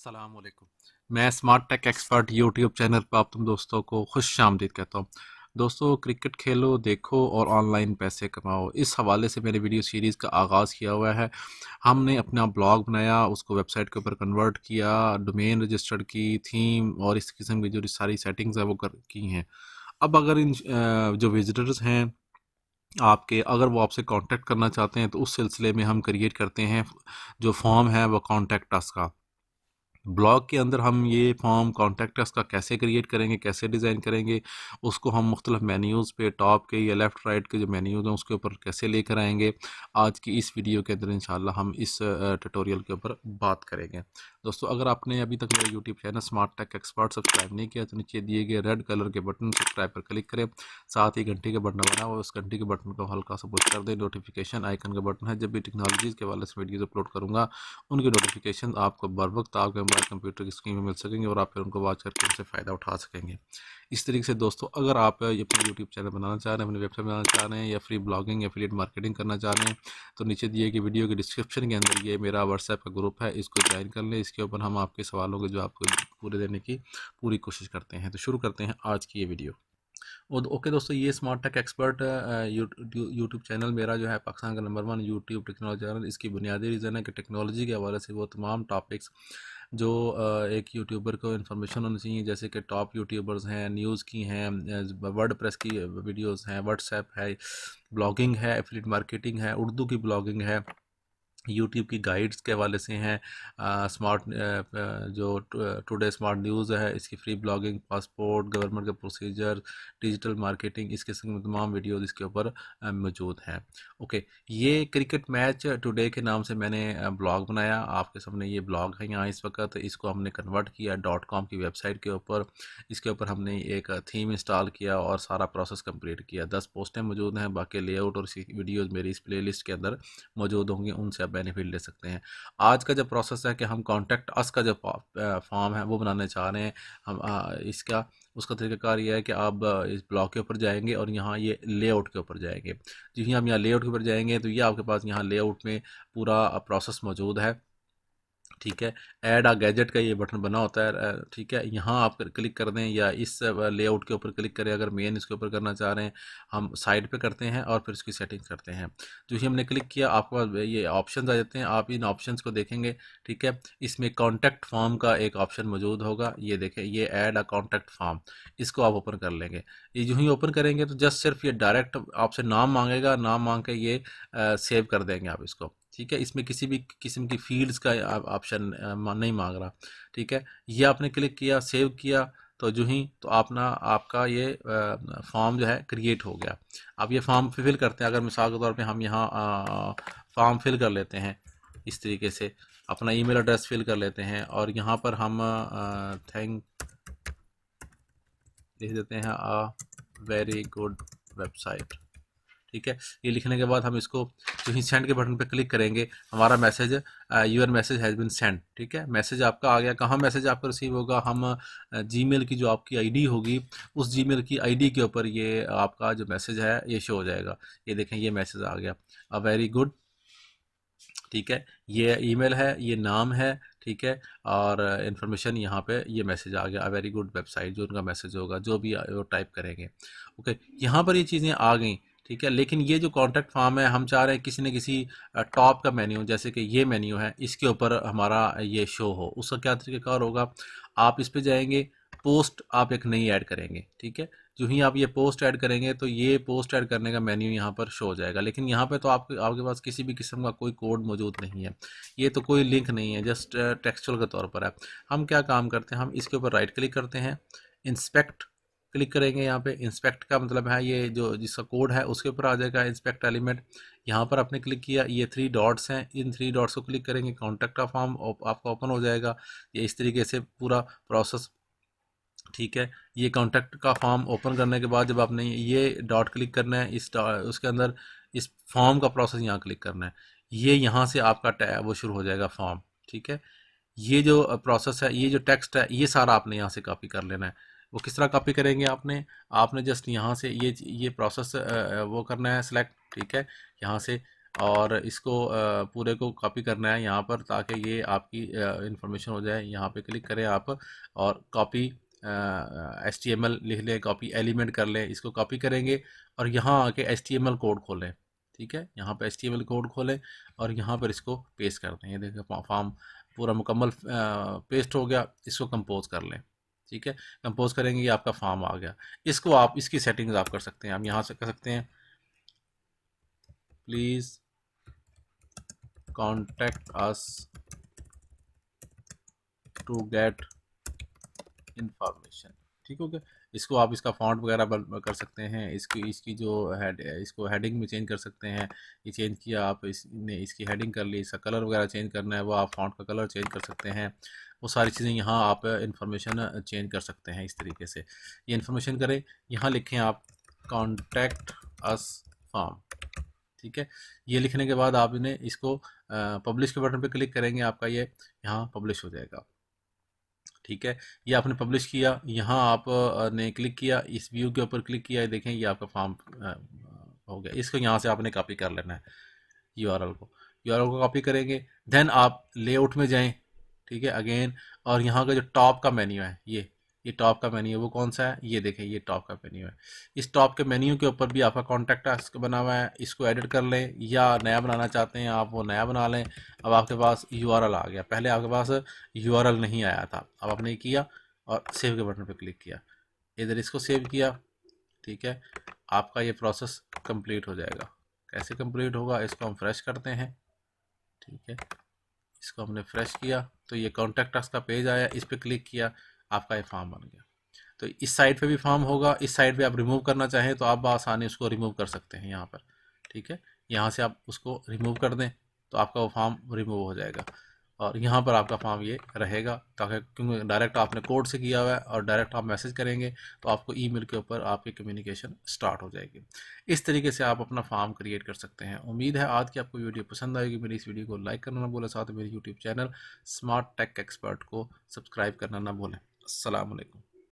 अस्सलाम वालेकुम। मैं smart tech expert YouTube channel पर आप तुम दोस्तों को खुश आमदीद कहता हूँ। दोस्तों, क्रिकेट खेलो, देखो और ऑनलाइन पैसे कमाओ, इस हवाले से मैंने वीडियो सीरीज़ का आगाज़ किया हुआ है। हमने अपना ब्लॉग बनाया, उसको वेबसाइट के ऊपर कन्वर्ट किया, डोमेन रजिस्टर्ड की, थीम और इस किस्म की जो सारी सेटिंग्स हैं वो कर की हैं। अब अगर इन जो विजिटर्स हैं आपके, अगर वो आपसे कांटेक्ट करना चाहते हैं तो उस सिलसिले में हम क्रिएट करते हैं जो फॉर्म है वो कॉन्टैक्ट अस का। ब्लॉग के अंदर हम ये फॉर्म कॉन्टैक्ट अस का कैसे क्रिएट करेंगे, कैसे डिज़ाइन करेंगे, उसको हम मुख्तलिफ मेन्यूज़ पे टॉप के या लेफ़्ट राइट के जो मेन्यूज़ हैं उसके ऊपर कैसे लेकर आएंगे, आज की इस वीडियो के अंदर इंशाल्लाह हम इस ट्यूटोरियल के ऊपर बात करेंगे। दोस्तों, अगर आपने अभी तक मेरा YouTube channel smart tech expert subscribe नहीं किया तो नीचे दिए गए रेड कलर के बटन सब्सक्राइब पर क्लिक करें, साथ ही घंटी का बटन बना हुआ उस घंटी के बटन को हल्का सा पुश कर दें। नोटिफिकेशन आइकन का बटन है, जब भी टेक्नोलॉजीज़ के हवाले से वीडियोज़ अपलोड करूँगा उनके नोटिफिकेशन आपको बर वक्त आपके मोबाइल कंप्यूटर की स्क्रीन में मिल सकेंगे और आप फिर उनको वॉच करके उनसे फ़ायदा उठा सकेंगे। इस तरीके से दोस्तों, अगर आप अपना यूट्यूब चैनल बनाना चाह रहे हैं, अपनी वेबसाइट बनाना चाह रहे हैं या फ्री ब्लॉगिंग एफिलिएट मार्केटिंग करना चाह रहे हैं तो नीचे दिए गए वीडियो के डिस्क्रिप्शन के अंदर ये मेरा व्हाट्सएप का ग्रुप है, इसको ज्वाइन कर लें। इसके ऊपर हम आपके सवालों के जवाब को पूरे देने की पूरी कोशिश करते हैं। तो शुरू करते हैं आज की ये वीडियो। और ओके दोस्तों, ये smart tech expert YouTube channel मेरा जो है पाकिस्तान का नंबर 1 यूट्यूब टेक्नोलॉजी चैनल। इसकी बुनियादी रीज़न है कि टेक्नोलॉजी के हवाले से वो तमाम टॉपिक्स जो एक यूट्यूबर को इन्फॉर्मेशन होनी चाहिए, जैसे कि टॉप यूट्यूबर्स हैं, न्यूज़ की हैं, वर्ड प्रेस की वीडियोस हैं, व्हाट्सएप है, ब्लॉगिंग है, एफिलिएट मार्केटिंग है, उर्दू की ब्लॉगिंग है, यूट्यूब की गाइड्स के हवाले से हैं, स्मार्ट जो टुडे स्मार्ट न्यूज़ है इसकी फ्री ब्लॉगिंग, पासपोर्ट, गवर्नमेंट के प्रोसीजर, डिजिटल मार्केटिंग, इस किस्म के तमाम वीडियोज़ इसके ऊपर मौजूद हैं। ओके, ये क्रिकेट मैच टुडे के नाम से मैंने ब्लॉग बनाया, आपके सामने ये ब्लॉग है यहाँ इस वक्त। इसको हमने कन्वर्ट किया .com की वेबसाइट के ऊपर। इसके ऊपर हमने एक थीम इंस्टॉल किया और सारा प्रोसेस कंप्लीट किया। 10 पोस्टें मौजूद हैं, बाकी लेआउट और वीडियोज़ मेरी इस प्लेलिस्ट के अंदर मौजूद होंगे, उनसे आप बेनिफिट ले सकते हैं। आज का जो प्रोसेस है कि हम कॉन्टैक्ट अस का जो फॉर्म है वो बनाने चाह रहे हैं हम, इसका उसका तरीकाकार ये है कि आप इस ब्लॉग के ऊपर जाएंगे और यहाँ ये लेआउट के ऊपर जाएंगे। जी हाँ, हम यहाँ लेआउट के ऊपर जाएंगे तो ये आपके पास यहाँ लेआउट में पूरा प्रोसेस मौजूद है। ठीक है, ऐड आ गैजेट का ये बटन बना होता है। ठीक है, यहाँ आप क्लिक कर दें या इस लेआउट के ऊपर क्लिक करें। अगर मेन इसके ऊपर करना चाह रहे हैं हम साइड पे करते हैं और फिर इसकी सेटिंग करते हैं। जो ही हमने क्लिक किया आपके पास ये ऑप्शंस आ जाते हैं, आप इन ऑप्शंस को देखेंगे। ठीक है, इसमें कॉन्टैक्ट फॉर्म का एक ऑप्शन मौजूद होगा, ये देखें, ये ऐड आ कॉन्टैक्ट फॉर्म, इसको आप ओपन कर लेंगे। ये जो ही ओपन करेंगे तो जस्ट सिर्फ ये डायरेक्ट आपसे नाम मांगेगा, नाम मांग के ये सेव कर देंगे आप इसको। ठीक है, इसमें किसी भी किस्म की फील्ड्स का ऑप्शन नहीं मांग रहा। ठीक है, ये आपने क्लिक किया, सेव किया, तो जो ही तो आपना आपका ये फॉर्म जो है क्रिएट हो गया। अब ये फॉर्म फिल करते हैं। अगर मिसाल के तौर पे हम यहाँ फॉर्म फिल कर लेते हैं, इस तरीके से अपना ईमेल एड्रेस फिल कर लेते हैं और यहाँ पर हम थैंक लिख देते हैं वेरी गुड वेबसाइट। ठीक है, ये लिखने के बाद हम इसको जो ही सेंड के बटन पे क्लिक करेंगे, हमारा message your message has been send. ठीक है, मैसेज आपका आ गया। कहाँ मैसेज आपका रिसीव होगा? हम जीमेल की जो आपकी आईडी होगी उस जीमेल की आईडी के ऊपर ये आपका जो मैसेज है ये शो हो जाएगा। ये देखें, ये मैसेज आ गया, अ वेरी गुड। ठीक है, ये ईमेल है, ये नाम है। ठीक है, और इन्फॉर्मेशन यहाँ पे ये मैसेज आ गया, अ वेरी गुड वेबसाइट, जो उनका मैसेज होगा, जो भी वो टाइप करेंगे। ओके, यहाँ पर ये चीज़ें आ गई। ठीक है, लेकिन ये जो कॉन्टैक्ट फॉर्म है, हम चाह रहे हैं किसी न किसी टॉप का मेन्यू, जैसे कि ये मेन्यू है, इसके ऊपर हमारा ये शो हो। उसका क्या तरीकाकार होगा? आप इस पे जाएंगे, पोस्ट आप एक नई ऐड करेंगे। ठीक है, जो ही आप ये पोस्ट ऐड करेंगे तो ये पोस्ट ऐड करने का मेन्यू यहाँ पर शो हो जाएगा। लेकिन यहाँ पे तो आपके आपके पास किसी भी किस्म का कोई कोड मौजूद नहीं है, ये तो कोई लिंक नहीं है, जस्ट टेक्सचुअल के तौर पर है। हम क्या काम करते हैं, हम इसके ऊपर राइट क्लिक करते हैं, इंस्पेक्ट क्लिक करेंगे। यहाँ पे इंस्पेक्ट का मतलब है ये जो जिसका कोड है उसके ऊपर आ जाएगा इंस्पेक्ट एलिमेंट। यहाँ पर आपने क्लिक किया, ये 3 डॉट्स हैं, इन 3 डॉट्स को क्लिक करेंगे, कॉन्टैक्ट का फॉर्म आपका ओपन हो जाएगा। ये इस तरीके से पूरा प्रोसेस। ठीक है, ये कॉन्टैक्ट का फॉर्म ओपन करने के बाद जब आपने ये डॉट क्लिक करना है, उसके अंदर इस फॉर्म का प्रोसेस यहाँ क्लिक करना है, ये यहाँ से आपका टैब वो शुरू हो जाएगा फॉर्म। ठीक है, ये जो प्रोसेस है, ये जो टेक्स्ट है, ये सारा आपने यहाँ से कॉपी कर लेना है। वो किस तरह कॉपी करेंगे? आपने जस्ट यहाँ से ये प्रोसेस वो करना है सिलेक्ट। ठीक है, यहाँ से और इसको पूरे को कॉपी करना है यहाँ पर, ताकि ये आपकी इंफॉर्मेशन हो जाए। यहाँ पे क्लिक करें आप और कॉपी HTML लिख लें, कॉपी एलिमेंट कर लें। इसको कॉपी करेंगे और यहाँ आके HTML कोड खोलें। ठीक है, यहाँ पे HTML कोड खोलें और यहाँ पर इसको पेस्ट कर दें। ये देखिए फॉर्म पूरा मुकम्मल पेस्ट हो गया। इसको कंपोज कर लें। ठीक है, कंपोज करेंगे, ये आपका फॉर्म आ गया। इसको आप इसकी सेटिंग्स आप कर सकते हैं। आप यहाँ से कर सकते हैं, please contact us to get information. ठीक हो गया। इसको आप इसका फॉन्ट वगैरह कर सकते हैं। इसकी इसकी जो हेड, इसको हेडिंग में चेंज कर सकते हैं। ये चेंज किया आप, इसने इसकी हेडिंग कर ली। इसका कलर वगैरह चेंज करना है, वो आप फॉन्ट का कलर चेंज कर सकते हैं। वो सारी चीज़ें यहाँ आप इंफॉर्मेशन चेंज कर सकते हैं इस तरीके से। ये इंफॉर्मेशन करें, यहाँ लिखें आप कॉन्टैक्ट अस फॉर्म। ठीक है, ये लिखने के बाद आपने इसको पब्लिश के बटन पे क्लिक करेंगे, आपका ये यहाँ पब्लिश हो जाएगा। ठीक है, ये आपने पब्लिश किया, यहाँ आप ने क्लिक किया, इस व्यू के ऊपर क्लिक किया, देखें ये आपका फॉर्म हो गया। इसको यहाँ से आपने कॉपी कर लेना है, यूआरएल को कॉपी करेंगे। देन आप लेआउट में जाएं। ठीक है, अगेन, और यहाँ का जो टॉप का मेन्यू है, ये टॉप का मेन्यू है, वो कौन सा है, ये देखें, ये टॉप का मेन्यू है। इस टॉप के मेन्यू के ऊपर भी आपका कॉन्टैक्ट टास्क बना हुआ है। इसको एडिट कर लें, या नया बनाना चाहते हैं आप, वो नया बना लें। अब आपके पास यूआरएल आ गया। पहले आपके पास यूआरएल नहीं आया था। अब आपने किया और सेव के बटन पर क्लिक किया, इधर इसको सेव किया। ठीक है, आपका ये प्रोसेस कंप्लीट हो जाएगा। कैसे कंप्लीट होगा, इसको हम फ्रेश करते हैं। ठीक है, इसको हमने फ्रेश किया तो ये कॉन्टैक्ट अस का पेज आया, इस पर क्लिक किया, आपका ये फॉर्म बन गया। तो इस साइड पे भी फॉर्म होगा। इस साइड पे आप रिमूव करना चाहें तो आप आसानी उसको रिमूव कर सकते हैं यहाँ पर। ठीक है, यहाँ से आप उसको रिमूव कर दें तो आपका वो फॉर्म रिमूव हो जाएगा, और यहाँ पर आपका फॉर्म ये रहेगा, ताकि क्योंकि डायरेक्ट आपने कोड से किया हुआ है और डायरेक्ट आप मैसेज करेंगे तो आपको ईमेल के ऊपर आपकी कम्युनिकेशन स्टार्ट हो जाएगी। इस तरीके से आप अपना फॉर्म क्रिएट कर सकते हैं। उम्मीद है आज की आपको वीडियो पसंद आएगी। मेरी इस वीडियो को लाइक करना ना भूलें, साथ ही मेरे YouTube channel smart tech expert को सब्सक्राइब करना ना भूलें। अस्सलाम वालेकुम।